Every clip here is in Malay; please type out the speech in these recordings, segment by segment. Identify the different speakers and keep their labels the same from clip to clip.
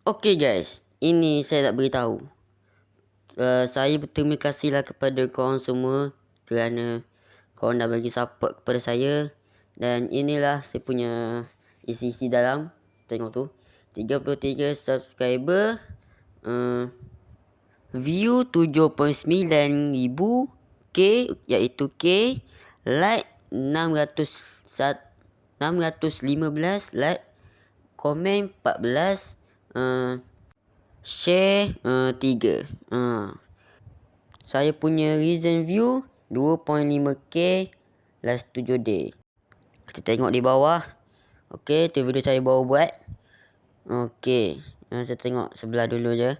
Speaker 1: Okay guys, ini saya nak beritahu. Saya berterima kasihlah kepada korang semua kerana korang dah bagi support kepada saya. Dan inilah saya punya isi-isi dalam. Tengok tu, 33 subscriber, view 7.9,000 K, iaitu K, like 615 like, komen 14, share 3. Saya punya recent view 2.5k last 7 day. Kita tengok di bawah. Okey, tu video saya baru buat. Okey, saya tengok sebelah dulu je.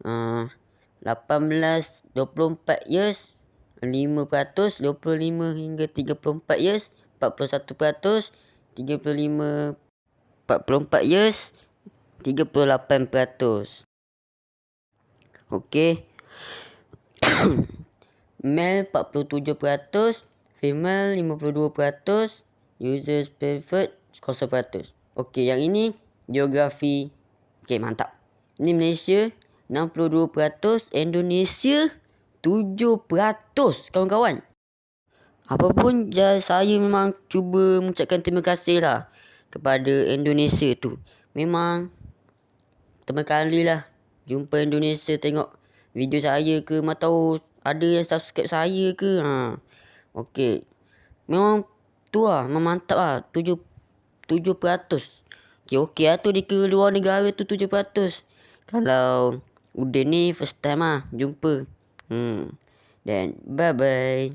Speaker 1: 18 24 years 5%, 25 hingga 34 years 41%, 35 44 years 38%. Okey. Male 47%, female 52%, users preferred 0%. Okey, yang ini geografi. Okey, mantap. Ini Malaysia 62%, Indonesia 7%, kawan-kawan. Apapun, saya memang cuba mengucapkan terima kasih lah kepada Indonesia tu. Memang pertama kali lah jumpa Indonesia tengok video saya ke, mana tahu ada yang subscribe saya ke. Okey, memang tu lah, memang mantap lah. 7%. Okey lah tu, di luar negara tu 7%. Kalau Udin ni first time lah jumpa. Dan bye bye.